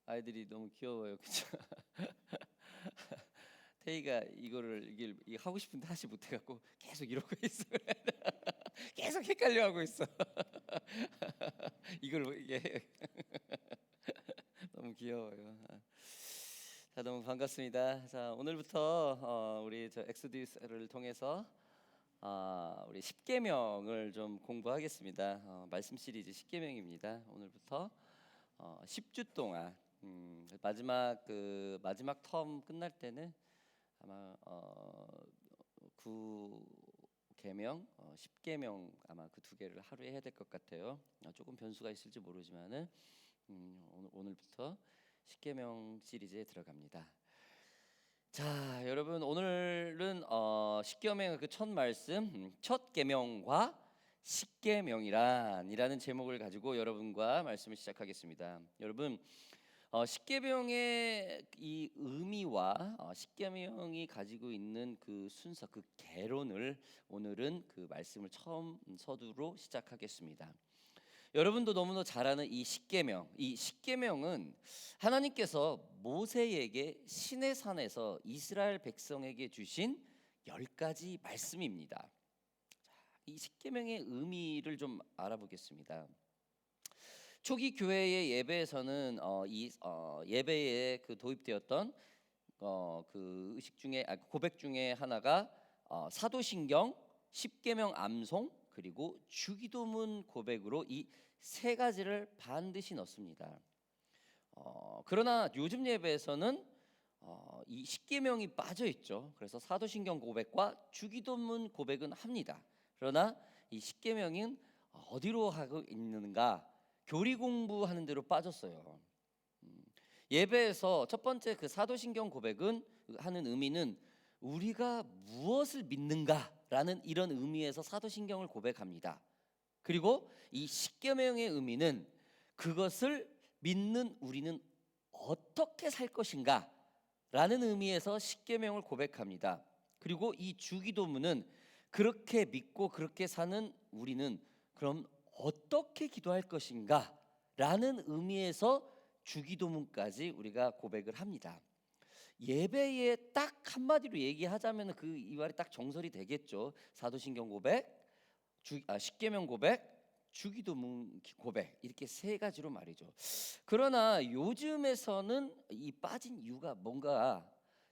아이들이 너무 귀여워요, 그쵸? 태희가 이게 하고 싶은데 하지 못해갖고 계속 이러고 있어. 계속 헷갈려하고 있어. 이게 너무 귀여워요. 자, 너무 반갑습니다. 자, 오늘부터 우리 저 엑소디스를 통해서 우리 십계명을 좀 공부하겠습니다. 말씀 시리즈 십계명입니다. 오늘부터 10주 동안 마지막 텀 끝날 때는 아마 9계명, 10계명 아마 그 두 개를 하루에 해야 될 것 같아요. 조금 변수가 있을지 모르지만은 오늘부터 10계명 시리즈에 들어갑니다. 자, 여러분 오늘은 10계명의 그 첫 말씀, 첫 계명과 십계명이란이라는 제목을 가지고 여러분과 말씀을 시작하겠습니다. 여러분, 십계명의 이 의미와 십계명이 가지고 있는 그 순서, 그 개론을 오늘은 그 말씀을 처음 서두로 시작하겠습니다. 여러분도 너무나 잘 아는 이 십계명은 하나님께서 모세에게 시내산에서 이스라엘 백성에게 주신 10가지 말씀입니다. 이 십계명의 의미를 좀 알아보겠습니다. 초기 교회의 예배에서는 예배에 그 도입되었던 그 의식 중에 고백 중에 하나가 사도신경, 십계명 암송, 그리고 주기도문 고백으로 이 세 가지를 반드시 넣습니다. 그러나 요즘 예배에서는 이 십계명이 빠져 있죠. 그래서 사도신경 고백과 주기도문 고백은 합니다. 그러나 이 십계명은 어디로 하고 있는가? 교리 공부하는 대로 빠졌어요. 예배에서 첫 번째 그 사도신경 고백은 하는 의미는 우리가 무엇을 믿는가라는 이런 의미에서 사도신경을 고백합니다. 그리고 이 십계명의 의미는 그것을 믿는 우리는 어떻게 살 것인가라는 의미에서 십계명을 고백합니다. 그리고 이 주기도문은 그렇게 믿고 그렇게 사는 우리는 그럼 어떻게 기도할 것인가 라는 의미에서 주기도문까지 우리가 고백을 합니다. 예배에 딱 한마디로 얘기하자면 이 말이 딱 정설이 되겠죠. 사도신경 고백, 십계명 고백, 주기도문 고백, 이렇게 세 가지로 말이죠. 그러나 요즘에서는 이 빠진 이유가 뭔가,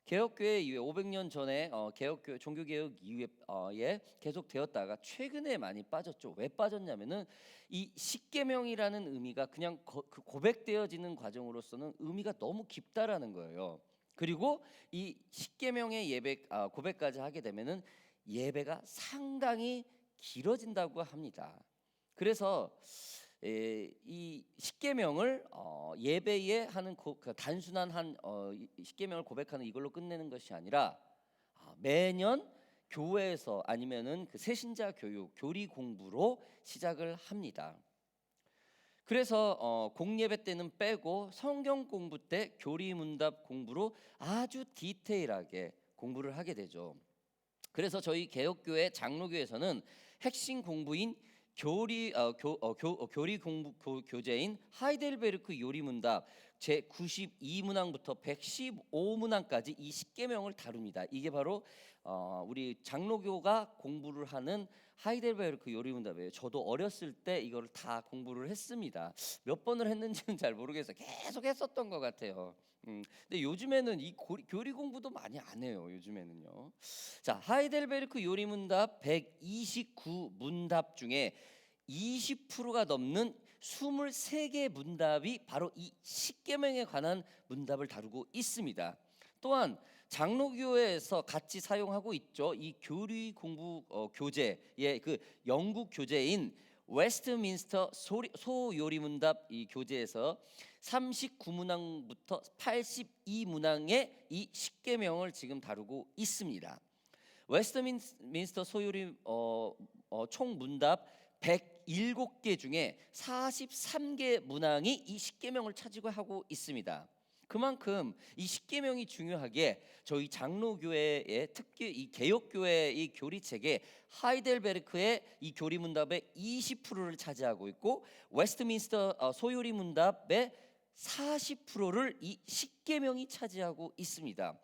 개혁교회 이후에 500년 전에 개혁교회 종교개혁 이후에 계속 되었다가 최근에 많이 빠졌죠. 왜 빠졌냐면은 이 십계명이라는 의미가 그냥 그 고백되어지는 과정으로서는 의미가 너무 깊다라는 거예요. 그리고 이 십계명의 고백까지 하게 되면은 예배가 상당히 길어진다고 합니다. 그래서 이 십계명을 예배에 하는 그 단순한 십계명을 고백하는 이걸로 끝내는 것이 아니라 매년 교회에서 아니면은 그 새신자 교육, 교리 공부로 시작을 합니다. 그래서 공예배 때는 빼고 성경 공부 때 교리 문답 공부로 아주 디테일하게 공부를 하게 되죠. 그래서 저희 개혁교회 장로교에서는 핵심 공부인 교리 공부 교재인 하이델베르크 요리문답 제 92문항부터 115문항까지 이 십계명을 다룹니다. 이게 바로 우리 장로교가 공부를 하는 하이델베르크 요리문답이에요. 저도 어렸을 때 이거를 다 공부를 했습니다. 몇 번을 했는지는 잘 모르겠어요. 계속 했었던 것 같아요. 근데 요즘에는 이 교리 공부도 많이 안 해요. 요즘에는요. 자, 하이델베르크 요리문답 129문답 중에 20%가 넘는 23개 문답이 바로 이 십계명에 관한 문답을 다루고 있습니다. 또한 장로교회에서 같이 사용하고 있죠. 이 교리 공부 교재의 그 영국 교재인 웨스트민스터 소요리문답 이 교재에서 39문항부터 82문항의 이 십계명을 지금 다루고 있습니다. 웨스트민스터 소요리 총 문답 107개 중에 43개 문항이 이 십계명을 차지고 하고 있습니다. 그만큼 이 십계명이 중요하게 저희 장로교회의 특히 이 개혁교회의 이 교리책에 하이델베르크의 이 교리문답의 20%를 차지하고 있고 웨스트민스터 소요리 문답의 40%를 이 십계명이 차지하고 있습니다.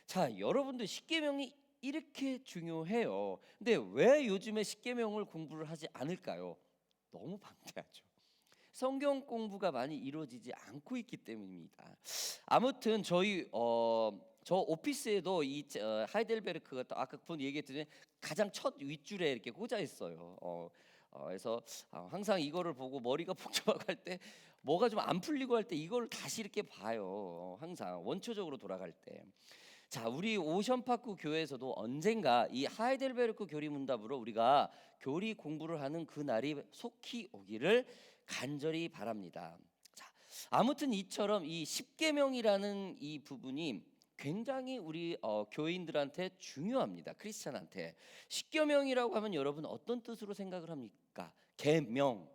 자, 여러분들 십계명이 이렇게 중요해요. 근데 왜 요즘에 십계명을 공부를 하지 않을까요? 너무 방대하죠. 성경 공부가 많이 이루어지지 않고 있기 때문입니다. 아무튼 저 오피스에도 하이델베르크가 또 아까 본 얘기했더니 가장 첫 윗줄에 이렇게 꽂아 있어요. 그래서 항상 이거를 보고 머리가 복잡하고 할 때 뭐가 좀 안 풀리고 할 때 이걸 다시 이렇게 봐요. 항상 원초적으로 돌아갈 때. 자, 우리 오션파크 교회에서도 언젠가 이 하이델베르크 교리 문답으로 우리가 교리 공부를 하는 그 날이 속히 오기를 간절히 바랍니다. 자, 아무튼 이처럼 이 십계명이라는 이 부분이 굉장히 우리 교인들한테 중요합니다. 크리스찬한테. 십계명이라고 하면 여러분 어떤 뜻으로 생각을 합니까? 계명.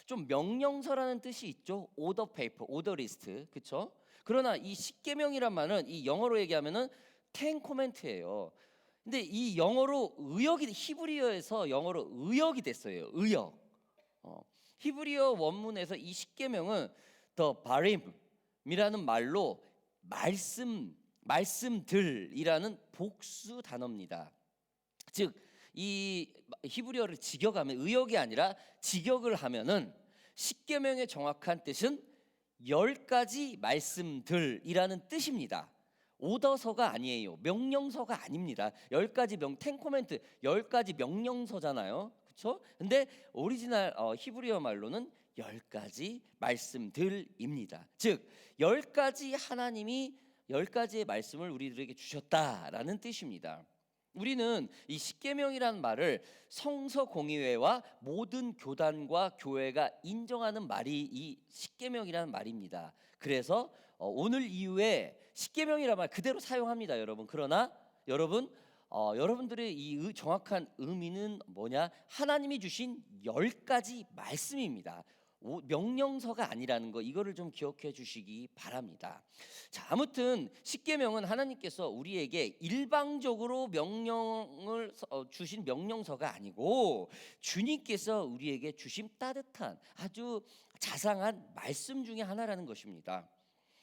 좀 명령서라는 뜻이 있죠. 오더 페이퍼, 오더 리스트, 그렇죠? 그러나 이 십계명이란 말은 이 영어로 얘기하면은 텐 코멘트예요. 근데 이 영어로 의역이 히브리어에서 영어로 의역이 됐어요. 의역. 히브리어 원문에서 이 십계명은 the 바림이라는 말로 말씀들이라는 복수 단어입니다. 즉 이 히브리어를 직역하면 의역이 아니라 직역을 하면은 십계명의 정확한 뜻은 10가지 말씀들이라는 뜻입니다. 오더서가 아니에요. 명령서가 아닙니다. 10가지 텐코멘트 10가지 명령서잖아요. 그렇죠? 근데 오리지널 히브리어 말로는 10가지 말씀들입니다. 즉 10가지 하나님이 10가지의 말씀을 우리들에게 주셨다라는 뜻입니다. 우리는 이 십계명이라는 말을 성서 공의회와 모든 교단과 교회가 인정하는 말이 이 십계명이라는 말입니다. 그래서 오늘 이후에 십계명이라는 말 그대로 사용합니다, 여러분. 그러나 여러분들의 이 정확한 의미는 뭐냐? 하나님이 주신 10가지 말씀입니다. 명령서가 아니라는 거, 이거를 좀 기억해 주시기 바랍니다. 자, 아무튼 십계명은 하나님께서 우리에게 일방적으로 명령을 주신 명령서가 아니고 주님께서 우리에게 주신 따뜻한 아주 자상한 말씀 중에 하나라는 것입니다.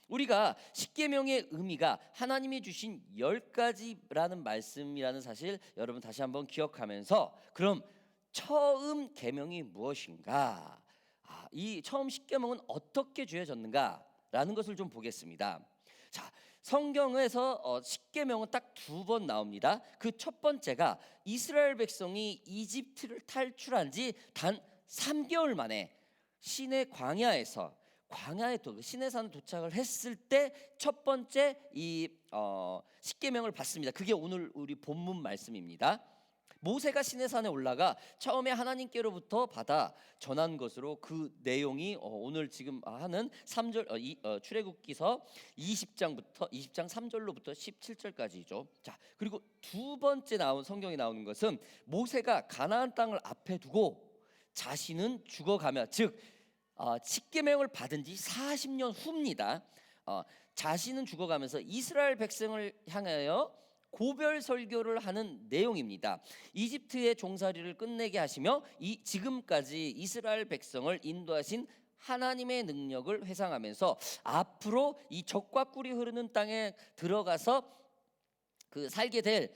우리가 십계명의 의미가 하나님이 주신 10가지라는 말씀이라는 사실 여러분 다시 한번 기억하면서, 그럼 처음 계명이 무엇인가? 이 처음 십계명은 어떻게 주어졌는가라는 것을 좀 보겠습니다. 자, 성경에서 십계명은 딱 2번 나옵니다. 그 첫 번째가 이스라엘 백성이 이집트를 탈출한 지 단 3개월 만에 시내 광야에서 시내산 도착을 했을 때 첫 번째 이 십계명을 받습니다. 그게 오늘 우리 본문 말씀입니다. 모세가 시내산에 올라가 처음에 하나님께로부터 받아 전한 것으로 그 내용이 오늘 지금 하는 3절 출애굽기서 20장 3절로부터 17절까지죠. 자, 그리고 두 번째 성경에 나오는 것은 모세가 가나안 땅을 앞에 두고 자신은 죽어가며, 즉 십계명을 받은 지 40년 후입니다. 자신은 죽어가면서 이스라엘 백성을 향하여 고별 설교를 하는 내용입니다. 이집트의 종살이를 끝내게 하시며 지금까지 이스라엘 백성을 인도하신 하나님의 능력을 회상하면서 앞으로 이 적과 꿀이 흐르는 땅에 들어가서 살게 될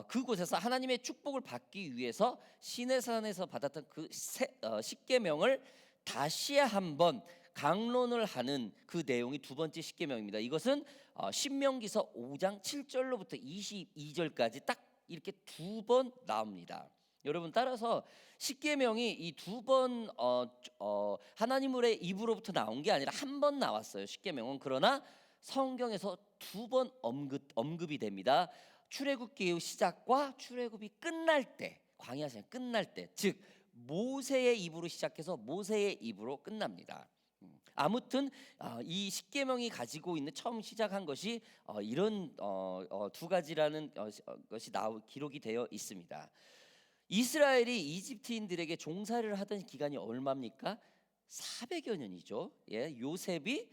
그곳에서 하나님의 축복을 받기 위해서 시내산에서 받았던 그 십계명을 다시 한번 강론을 하는 그 내용이 두 번째 십계명입니다. 이것은 신명기서 5장 7절로부터 22절까지 딱 이렇게 2번 나옵니다. 여러분, 따라서 십계명이 이 2번 하나님의 입으로부터 나온 게 아니라 한 번 나왔어요, 십계명은. 그러나 성경에서 2번 언급이 됩니다. 출애굽기의 시작과 출애굽이 끝날 때, 광야 시간 끝날 때, 즉 모세의 입으로 시작해서 모세의 입으로 끝납니다. 아무튼 이 십계명이 가지고 있는 처음 시작한 것이 이런 두 가지라는 것이 기록이 되어 있습니다. 이스라엘이 이집트인들에게 종살이를 하던 기간이 얼마입니까? 400여 년이죠. 예, 요셉이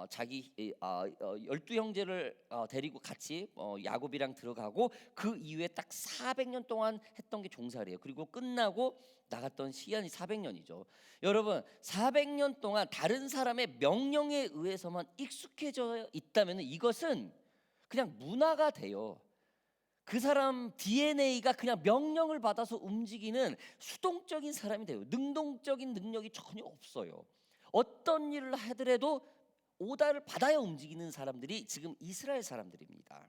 자기 12형제를 데리고 같이 야곱이랑 들어가고 그 이후에 딱 400년 동안 했던 게 종살이에요. 그리고 끝나고 나갔던 시간이 400년이죠. 여러분 400년 동안 다른 사람의 명령에 의해서만 익숙해져 있다면 이것은 그냥 문화가 돼요. 그 사람 DNA가 그냥 명령을 받아서 움직이는 수동적인 사람이 돼요. 능동적인 능력이 전혀 없어요. 어떤 일을 하더라도 오다를 받아야 움직이는 사람들이 지금 이스라엘 사람들입니다.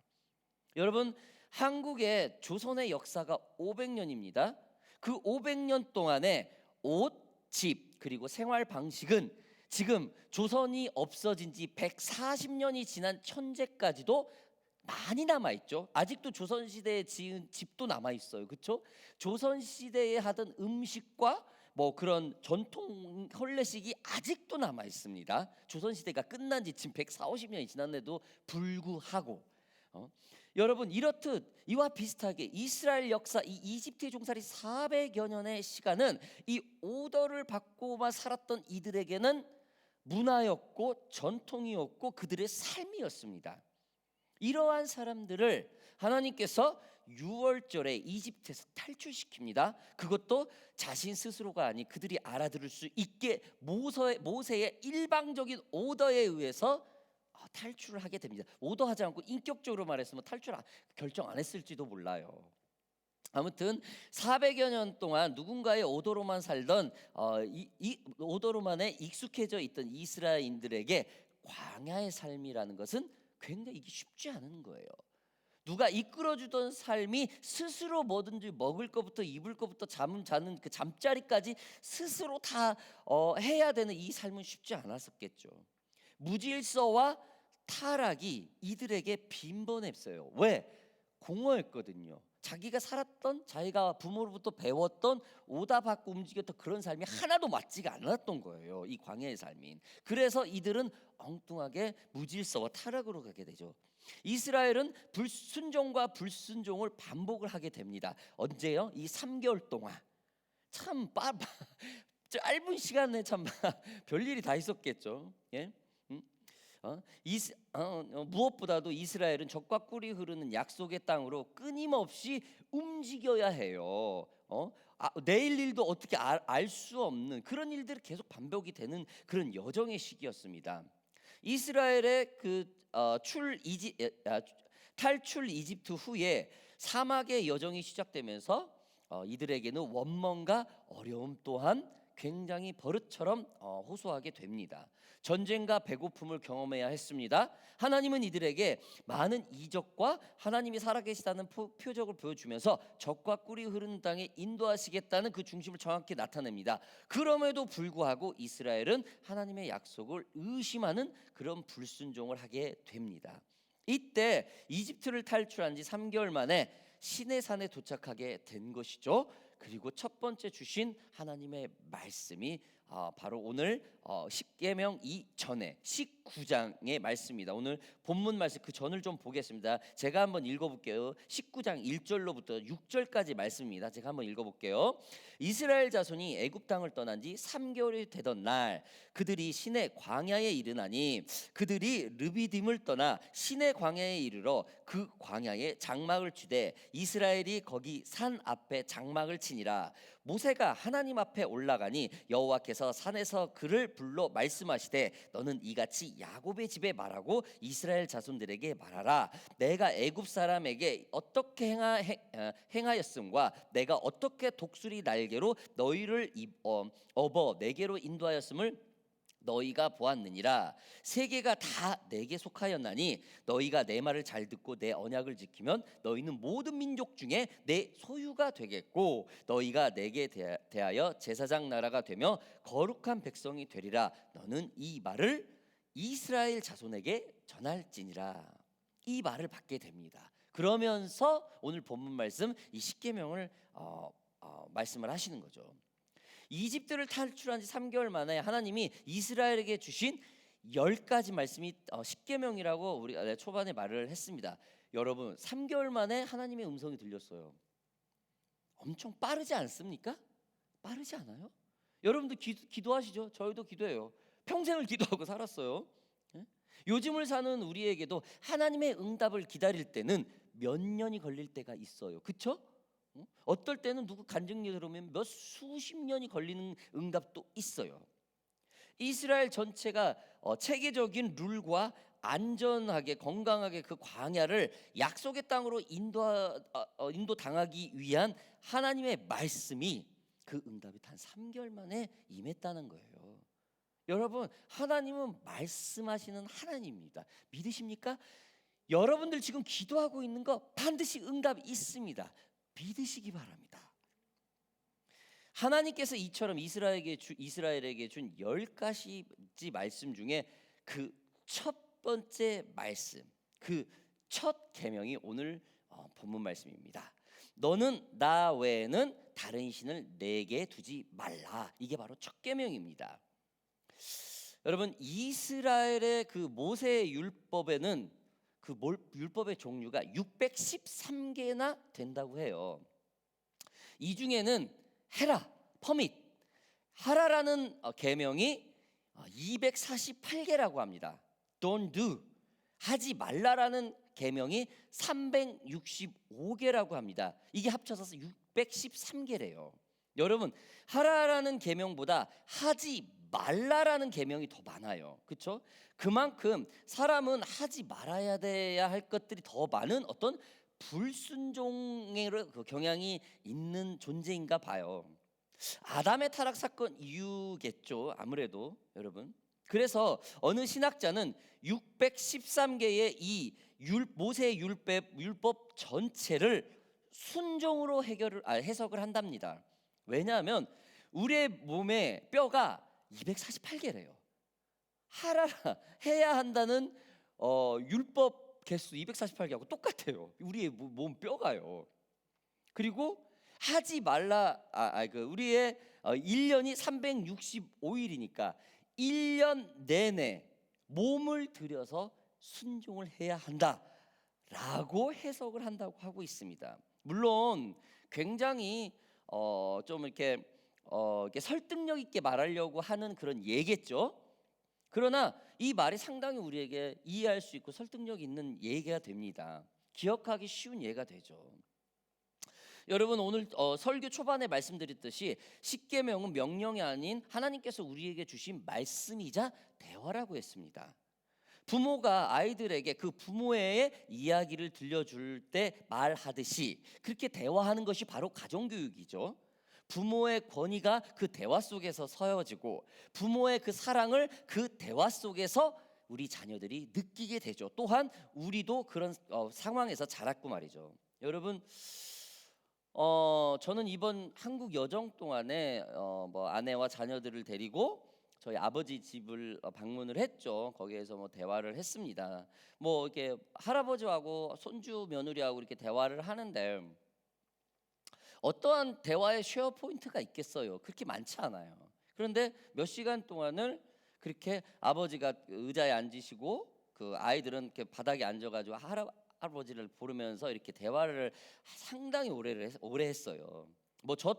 여러분 한국의 조선의 역사가 500년입니다. 그 500년 동안에 옷, 집 그리고 생활 방식은 지금 조선이 없어진 지 140년이 지난 현재까지도 많이 남아 있죠. 아직도 조선 시대에 지은 집도 남아 있어요. 그렇죠? 조선 시대에 하던 음식과 뭐 그런 전통 혼례식이 아직도 남아 있습니다. 조선 시대가 끝난 지 지금 140년이 지났는데도 불구하고 여러분 이렇듯 이와 비슷하게 이스라엘 역사 이 이집트의 종살이 400여 년의 시간은 이 오더를 받고만 살았던 이들에게는 문화였고 전통이었고 그들의 삶이었습니다. 이러한 사람들을 하나님께서 6월절에 이집트에서 탈출시킵니다. 그것도 자신 스스로가 아닌 그들이 알아들을 수 있게 모세의 일방적인 오더에 의해서 탈출을 하게 됩니다. 오더하지 않고 인격적으로 말했으면 결정 안 했을지도 몰라요. 아무튼 400여 년 동안 누군가의 오더로만 살던 이 오더로만에 익숙해져 있던 이스라엘인들에게 광야의 삶이라는 것은 굉장히 이게 쉽지 않은 거예요. 누가 이끌어주던 삶이 스스로 뭐든지 먹을 것부터 입을 것부터 자는 그 잠자리까지 스스로 다 해야 되는 이 삶은 쉽지 않았었겠죠. 무질서와 타락이 이들에게 빈번했어요. 왜? 공허했거든요. 자기가 살았던 자기가 부모로부터 배웠던 오다 받고 움직였던 그런 삶이 하나도 맞지가 않았던 거예요. 이 광야의 삶인. 그래서 이들은 엉뚱하게 무질서와 타락으로 가게 되죠. 이스라엘은 불순종과 불순종을 반복을 하게 됩니다. 언제요? 이 3개월 동안. 참 짧은 시간에 참 별일이 다 있었겠죠. 예? 무엇보다도 이스라엘은 적과 꿀이 흐르는 약속의 땅으로 끊임없이 움직여야 해요. 내일 일도 어떻게 알 수 없는 그런 일들이 계속 반복이 되는 그런 여정의 시기였습니다. 이스라엘의 탈출 이집트 후에 사막의 여정이 시작되면서 이들에게는 원망과 어려움 또한 굉장히 버릇처럼 호소하게 됩니다. 전쟁과 배고픔을 경험해야 했습니다. 하나님은 이들에게 많은 이적과 하나님이 살아계시다는 표적을 보여주면서 적과 꿀이 흐르는 땅에 인도하시겠다는 그 중심을 정확히 나타냅니다. 그럼에도 불구하고 이스라엘은 하나님의 약속을 의심하는 그런 불순종을 하게 됩니다. 이때 이집트를 탈출한 지 3개월 만에 시내산에 도착하게 된 것이죠. 그리고 첫 번째 주신 하나님의 말씀이 바로 오늘 십계명 이전에 19장의 말씀입니다. 오늘 본문 말씀 그 전을 좀 보겠습니다. 제가 한번 읽어볼게요. 19장 1절로부터 6절까지 말씀입니다. 제가 한번 읽어볼게요. 이스라엘 자손이 애굽 땅을 떠난 지 3개월이 되던 날 그들이 시내 광야에 이르나니 그들이 르비딤을 떠나 시내 광야에 이르러 그 광야에 장막을 치되 이스라엘이 거기 산 앞에 장막을 치니라. 모세가 하나님 앞에 올라가니 여호와께서 산에서 그를 불러 말씀하시되 너는 이같이 야곱의 집에 말하고 이스라엘 자손들에게 말하라. 내가 애굽 사람에게 어떻게 행하였음과 내가 어떻게 독수리 날개로 너희를 업어 내게로 인도하였음을 너희가 보았느니라. 세계가 다 내게 속하였나니 너희가 내 말을 잘 듣고 내 언약을 지키면 너희는 모든 민족 중에 내 소유가 되겠고 너희가 내게 대하여 제사장 나라가 되며 거룩한 백성이 되리라. 너는 이 말을 이스라엘 자손에게 전할지니라. 이 말을 받게 됩니다. 그러면서 오늘 본문 말씀 이 십계명을 말씀을 하시는 거죠. 이집트를 탈출한 지 3개월 만에 하나님이 이스라엘에게 주신 10가지 말씀이 십계명이라고 우리가 초반에 말을 했습니다. 여러분 3개월 만에 하나님의 음성이 들렸어요. 엄청 빠르지 않습니까? 빠르지 않아요? 여러분도 기도하시죠? 저희도 기도해요. 평생을 기도하고 살았어요. 요즘을 사는 우리에게도 하나님의 응답을 기다릴 때는 몇 년이 걸릴 때가 있어요. 그렇죠? 어떨 때는 누구 간증이 들으면 몇 수십 년이 걸리는 응답도 있어요. 이스라엘 전체가 체계적인 룰과 안전하게 건강하게 그 광야를 약속의 땅으로 인도 당하기 위한 하나님의 말씀이 그 응답이 단 3개월 만에 임했다는 거예요. 여러분, 하나님은 말씀하시는 하나님입니다. 믿으십니까? 여러분들 지금 기도하고 있는 거 반드시 응답이 있습니다. 믿으시기 바랍니다. 하나님께서 이처럼 이스라엘에게 준 10가지 말씀 중에 그 첫 번째 말씀, 그 첫 계명이 오늘 본문 말씀입니다. 너는 나 외에는 다른 신을 내게 두지 말라. 이게 바로 첫 계명입니다. 여러분, 이스라엘의 그 모세 율법에는 그 율법의 종류가 613개나 된다고 해요. 이 중에는 해라, 퍼밋, 하라라는 계명이 248개라고 합니다. Don't do, 하지 말라라는 계명이 365개라고 합니다. 이게 합쳐서 613개래요. 여러분, 하라라는 계명보다 하지 말라라는 계명이 더 많아요. 그렇죠? 그만큼 사람은 하지 말아야 돼야 할 것들이 더 많은 어떤 불순종의 그 경향이 있는 존재인가 봐요. 아담의 타락 사건 이유겠죠, 아무래도. 여러분, 그래서 어느 신학자는 613개의 이 모세 율법 전체를 순종으로 해석을 한답니다. 왜냐하면 우리의 몸의 뼈가 248개래요. 하라 해야 한다는 율법 개수 248개하고 똑같아요. 우리의 몸 뼈가요. 그리고 하지 말라 우리의 1년이 365일이니까 1년 내내 몸을 들여서 순종을 해야 한다라고 해석을 한다고 하고 있습니다. 물론 굉장히 좀 이렇게 설득력 있게 말하려고 하는 그런 예겠죠. 그러나 이 말이 상당히 우리에게 이해할 수 있고 설득력 있는 예가 됩니다. 기억하기 쉬운 예가 되죠. 여러분, 오늘 설교 초반에 말씀드렸듯이 십계명은 명령이 아닌 하나님께서 우리에게 주신 말씀이자 대화라고 했습니다. 부모가 아이들에게 그 부모의 이야기를 들려줄 때 말하듯이 그렇게 대화하는 것이 바로 가정교육이죠. 부모의 권위가 그 대화 속에서 서여지고 부모의 그 사랑을 그 대화 속에서 우리 자녀들이 느끼게 되죠. 또한 우리도 그런 상황에서 자랐고 말이죠. 여러분, 저는 이번 한국 여정 동안에 아내와 자녀들을 데리고 저희 아버지 집을 방문을 했죠. 거기에서 대화를 했습니다. 이렇게 할아버지하고 손주 며느리하고 이렇게 대화를 하는데 어떠한 대화의 쉐어 포인트가 있겠어요? 그렇게 많지 않아요. 그런데 몇 시간 동안을 그렇게 아버지가 의자에 앉으시고 그 아이들은 이렇게 바닥에 앉아가지고 할아버지를 부르면서 이렇게 대화를 상당히 오래 했어요.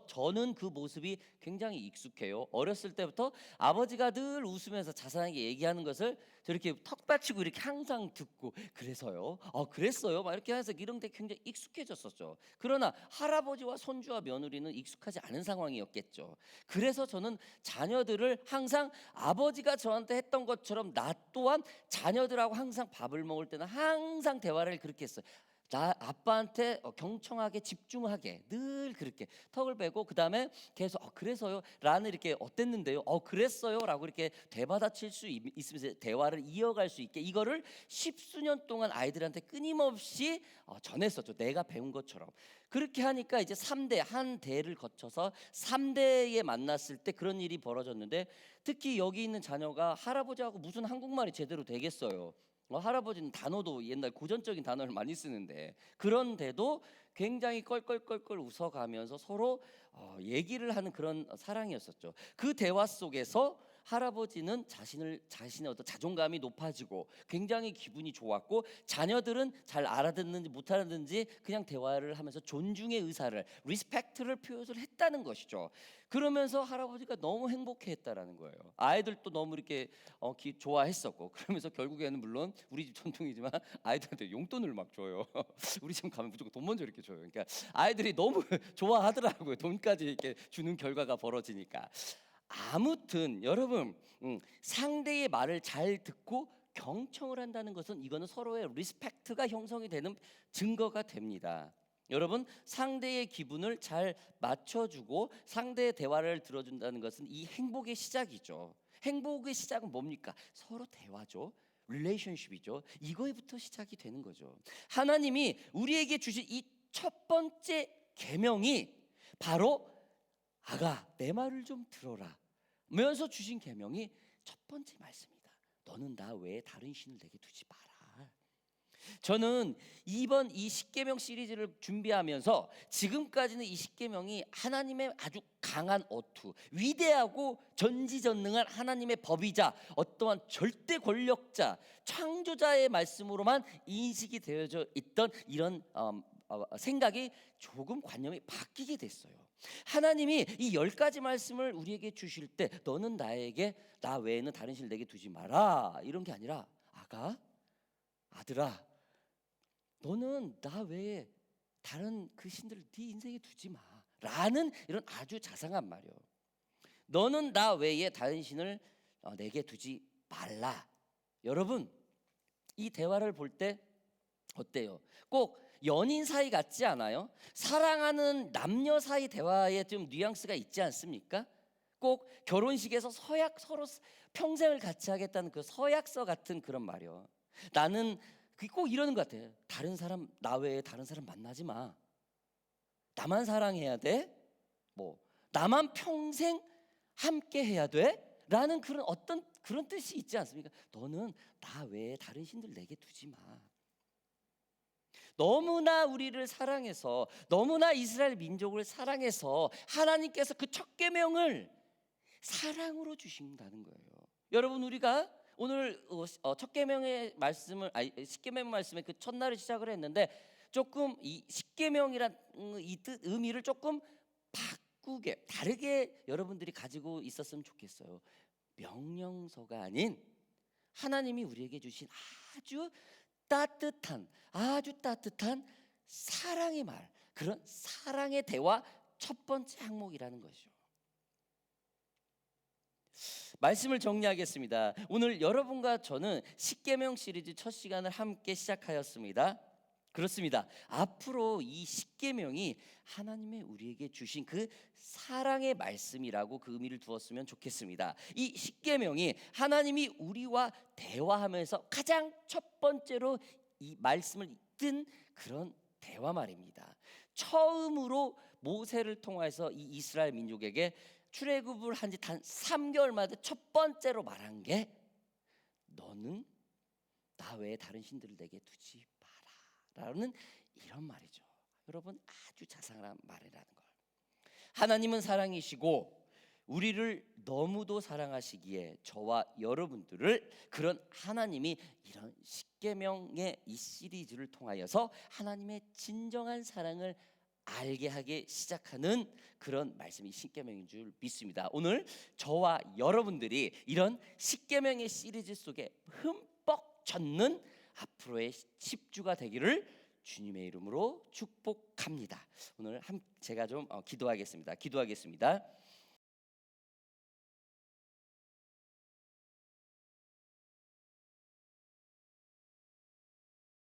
저는 그 모습이 굉장히 익숙해요. 어렸을 때부터 아버지가 늘 웃으면서 자상하게 얘기하는 것을 저렇게 턱 받치고 이렇게 항상 듣고 그래서요. 그랬어요. 막 이렇게 해서 이런 데 굉장히 익숙해졌었죠. 그러나 할아버지와 손주와 며느리는 익숙하지 않은 상황이었겠죠. 그래서 저는 자녀들을 항상 아버지가 저한테 했던 것처럼 나 또한 자녀들하고 항상 밥을 먹을 때는 항상 대화를 그렇게 했어요. 나 아빠한테 경청하게 집중하게 늘 그렇게 턱을 빼고 그 다음에 계속 그래서요 라는 이렇게 어땠는데요 그랬어요 라고 이렇게 되받아칠 수 있으면서 대화를 이어갈 수 있게 이거를 10수년 동안 아이들한테 끊임없이 전했었죠. 내가 배운 것처럼. 그렇게 하니까 이제 3대 한 대를 거쳐서 3대에 만났을 때 그런 일이 벌어졌는데 특히 여기 있는 자녀가 할아버지하고 무슨 한국말이 제대로 되겠어요. 할아버지는 단어도 옛날 고전적인 단어를 많이 쓰는데 그런데도 굉장히 껄껄껄껄 웃어가면서 서로 얘기를 하는 그런 사랑이었었죠. 그 대화 속에서 할아버지는 자신의 어떤 자존감이 높아지고 굉장히 기분이 좋았고, 자녀들은 잘 알아듣는지 못 알아듣는지 그냥 대화를 하면서 존중의 의사를, 리스펙트를 표현을 했다는 것이죠. 그러면서 할아버지가 너무 행복해했다라는 거예요. 아이들도 너무 이렇게 좋아했었고, 그러면서 결국에는 물론 우리 집 전통이지만 아이들한테 용돈을 막 줘요. 우리 집 가면 무조건 돈 먼저 이렇게 줘요. 그러니까 아이들이 너무 좋아하더라고요. 돈까지 이렇게 주는 결과가 벌어지니까. 아무튼 여러분, 상대의 말을 잘 듣고 경청을 한다는 것은, 이거는 서로의 리스펙트가 형성이 되는 증거가 됩니다. 여러분, 상대의 기분을 잘 맞춰주고 상대의 대화를 들어준다는 것은 이 행복의 시작이죠. 행복의 시작은 뭡니까? 서로 대화죠. 릴레이션십이죠. 이거에부터 시작이 되는 거죠. 하나님이 우리에게 주신 이 첫 번째 계명이 바로 아가 내 말을 좀 들어라 면서 주신 계명이 첫 번째 말씀이다. 너는 나 외에 다른 신을 내게 두지 마라. 저는 이번 이 십계명 시리즈를 준비하면서 지금까지는 이 십계명이 하나님의 아주 강한 어투, 위대하고 전지전능한 하나님의 법이자 어떠한 절대 권력자, 창조자의 말씀으로만 인식이 되어져 있던 이런 생각이 조금 관념이 바뀌게 됐어요. 하나님이 이 10가지 말씀을 우리에게 주실 때 너는 나에게 나 외에는 다른 신을 내게 두지 마라 이런 게 아니라 아가, 아들아, 너는 나 외에 다른 그 신들을 네 인생에 두지 마 라는 이런 아주 자상한 말이요. 너는 나 외에 다른 신을 내게 두지 말라. 여러분, 이 대화를 볼 때 어때요? 꼭 연인 사이 같지 않아요? 사랑하는 남녀 사이 대화에 좀 뉘앙스가 있지 않습니까? 꼭 결혼식에서 서로 평생을 같이 하겠다는 그 서약서 같은 그런 말이요. 나는 꼭 이러는 것 같아요. 다른 사람, 나 외에 다른 사람 만나지 마. 나만 사랑해야 돼. 나만 평생 함께 해야 돼. 라는 그런 어떤 그런 뜻이 있지 않습니까? 너는 나 외에 다른 신들 내게 두지 마. 너무나 우리를 사랑해서, 너무나 이스라엘 민족을 사랑해서 하나님께서 그 첫 계명을 사랑으로 주신다는 거예요. 여러분, 우리가 오늘 첫 계명의 말씀을, 십계명 말씀의 그 첫날을 시작을 했는데 조금 이 십계명이란 이 뜻 의미를 조금 바꾸게, 다르게 여러분들이 가지고 있었으면 좋겠어요. 명령서가 아닌 하나님이 우리에게 주신 아주 따뜻한 사랑의 말, 그런 사랑의 대화 첫 번째 항목이라는 것이죠. 말씀을 정리하겠습니다. 오늘 여러분과 저는 십계명 시리즈 첫 시간을 함께 시작하였습니다. 그렇습니다. 앞으로 이 십계명이 하나님의 우리에게 주신 그 사랑의 말씀이라고 그 의미를 두었으면 좋겠습니다. 이 십계명이 하나님이 우리와 대화하면서 가장 첫 번째로 이 말씀을 뜬 그런 대화 말입니다. 처음으로 모세를 통해서 이 이스라엘 민족에게 출애굽을 한 지 단 3개월 만에 첫 번째로 말한 게 너는 나 외에 다른 신들을 내게 두지 라는 이런 말이죠. 여러분, 아주 자상한 말이라는 걸. 하나님은 사랑이시고 우리를 너무도 사랑하시기에 저와 여러분들을 그런 하나님이 이런 십계명의 이 시리즈를 통하여서 하나님의 진정한 사랑을 알게 하게 시작하는 그런 말씀이 십계명인 줄 믿습니다. 오늘 저와 여러분들이 이런 십계명의 시리즈 속에 흠뻑 젖는 앞으로의 10주가 되기를 주님의 이름으로 축복합니다. 오늘 제가 좀 기도하겠습니다.